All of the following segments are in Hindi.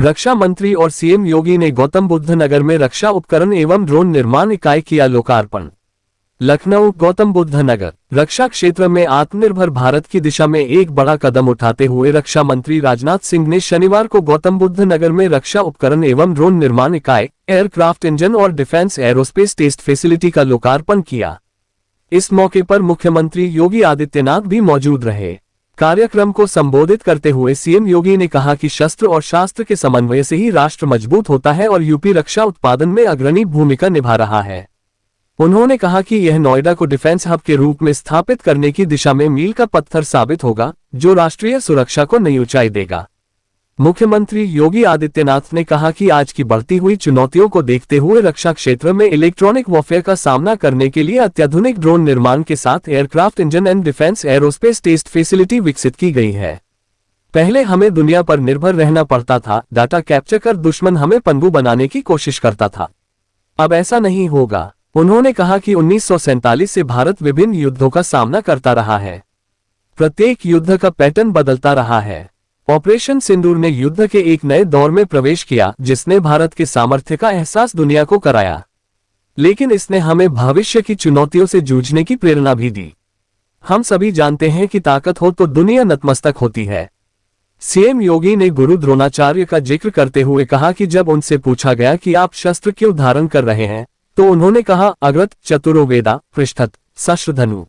रक्षा मंत्री और सीएम योगी ने गौतम बुद्ध नगर में रक्षा उपकरण एवं ड्रोन निर्माण इकाई किया लोकार्पण। लखनऊ गौतम बुद्ध नगर रक्षा क्षेत्र में आत्मनिर्भर भारत की दिशा में एक बड़ा कदम उठाते हुए रक्षा मंत्री राजनाथ सिंह ने शनिवार को गौतम बुद्ध नगर में रक्षा उपकरण एवं ड्रोन निर्माण इकाई, एयरक्राफ्ट इंजन और डिफेंस एरोस्पेस टेस्ट फैसिलिटी का लोकार्पण किया। इस मौके पर मुख्यमंत्री योगी आदित्यनाथ भी मौजूद रहे। कार्यक्रम को संबोधित करते हुए सीएम योगी ने कहा कि शस्त्र और शास्त्र के समन्वय से ही राष्ट्र मजबूत होता है और यूपी रक्षा उत्पादन में अग्रणी भूमिका निभा रहा है। उन्होंने कहा कि यह नोएडा को डिफेंस हब के रूप में स्थापित करने की दिशा में मील का पत्थर साबित होगा, जो राष्ट्रीय सुरक्षा को नई ऊंचाई देगा। मुख्यमंत्री योगी आदित्यनाथ ने कहा कि आज की बढ़ती हुई चुनौतियों को देखते हुए रक्षा क्षेत्र में इलेक्ट्रॉनिक वॉरफेयर का सामना करने के लिए अत्याधुनिक ड्रोन निर्माण के साथ aircraft engine and defence aerospace test facility विकसित की गई है। पहले हमें दुनिया पर निर्भर रहना पड़ता था, डाटा कैप्चर कर दुश्मन हमें पनडुब्बी बनाने की कोशिश करता था। अब ऐसा नहीं होगा। उन्होंने कहा कि 1947 से भारत विभिन्न युद्धों का सामना करता रहा है। प्रत्येक युद्ध का पैटर्न बदलता रहा है। ऑपरेशन सिंदूर ने युद्ध के एक नए दौर में प्रवेश किया, जिसने भारत के सामर्थ्य का एहसास दुनिया को कराया। लेकिन इसने हमें भविष्य की चुनौतियों से जूझने की प्रेरणा भी दी। हम सभी जानते हैं कि ताकत हो तो दुनिया नतमस्तक होती है। सीएम योगी ने गुरु द्रोणाचार्य का जिक्र करते हुए कहा कि जब उनसे पूछा गया कि आप शस्त्र क्यों धारण कर रहे हैं, तो उन्होंने कहा, अग्रत चतुरो वेदा पृष्ठत सश्रधनु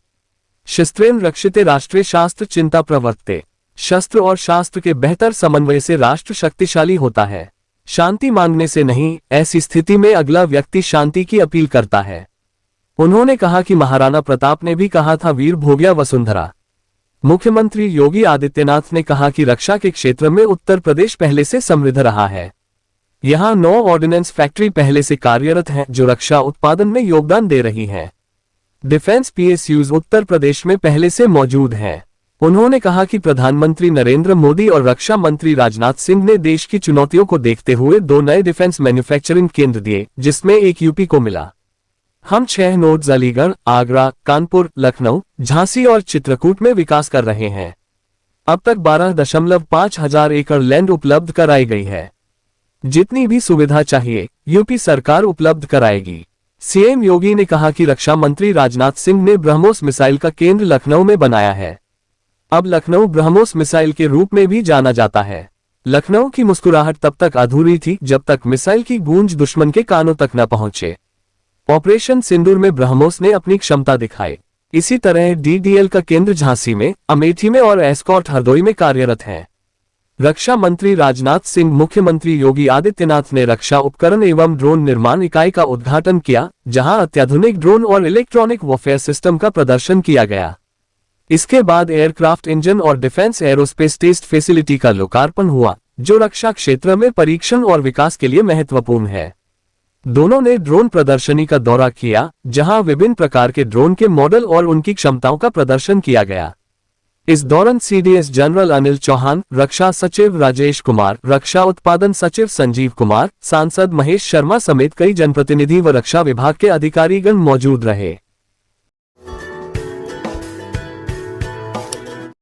शस्त्रेण रक्षिते राष्ट्रीय शास्त्र चिंता प्रवर्तते। शस्त्र और शास्त्र के बेहतर समन्वय से राष्ट्र शक्तिशाली होता है, शांति मांगने से नहीं। ऐसी स्थिति में अगला व्यक्ति शांति की अपील करता है। उन्होंने कहा कि महाराणा प्रताप ने भी कहा था, वीर भोग्या वसुंधरा। मुख्यमंत्री योगी आदित्यनाथ ने कहा कि रक्षा के क्षेत्र में उत्तर प्रदेश पहले से समृद्ध रहा है। यहाँ 9 ऑर्डिनेंस फैक्ट्री पहले से कार्यरत हैं, जो रक्षा उत्पादन में योगदान दे रही हैं। डिफेंस पीएसयूज उत्तर प्रदेश में पहले से मौजूद हैं। उन्होंने कहा कि प्रधानमंत्री नरेंद्र मोदी और रक्षा मंत्री राजनाथ सिंह ने देश की चुनौतियों को देखते हुए 2 नए डिफेंस मैन्युफैक्चरिंग केंद्र दिए, जिसमें एक यूपी को मिला। हम 6 नोड्स अलीगढ़, आगरा, कानपुर, लखनऊ, झांसी और चित्रकूट में विकास कर रहे हैं। अब तक 12.5 हजार एकड़ लैंड उपलब्ध कराई गई है। जितनी भी सुविधा चाहिए यूपी सरकार उपलब्ध कराएगी। सीएम योगी ने कहा कि रक्षा मंत्री राजनाथ सिंह ने ब्रह्मोस मिसाइल का केंद्र लखनऊ में बनाया है। अब लखनऊ ब्रह्मोस मिसाइल के रूप में भी जाना जाता है। लखनऊ की मुस्कुराहट तब तक अधूरी थी जब तक मिसाइल की गूंज दुश्मन के कानों तक न पहुंचे। ऑपरेशन सिंदूर में ब्रह्मोस ने अपनी क्षमता दिखाई। इसी तरह डीडीएल का केंद्र झांसी में, अमेठी में और एस्कॉर्ट हरदोई में कार्यरत है। रक्षा मंत्री राजनाथ सिंह, मुख्यमंत्री योगी आदित्यनाथ ने रक्षा उपकरण एवं ड्रोन निर्माण इकाई का उद्घाटन किया, जहां अत्याधुनिक ड्रोन और इलेक्ट्रॉनिक वॉरफेयर सिस्टम का प्रदर्शन किया गया। इसके बाद एयरक्राफ्ट इंजन और डिफेंस एरोस्पेस टेस्ट फैसिलिटी का लोकार्पण हुआ, जो रक्षा क्षेत्र में परीक्षण और विकास के लिए महत्वपूर्ण है। दोनों ने ड्रोन प्रदर्शनी का दौरा किया, जहां विभिन्न प्रकार के ड्रोन के मॉडल और उनकी क्षमताओं का प्रदर्शन किया गया। इस दौरान सीडीएस जनरल अनिल चौहान, रक्षा सचिव राजेश कुमार, रक्षा उत्पादन सचिव संजीव कुमार, सांसद महेश शर्मा समेत कई जनप्रतिनिधि व रक्षा विभाग के अधिकारीगण मौजूद रहे।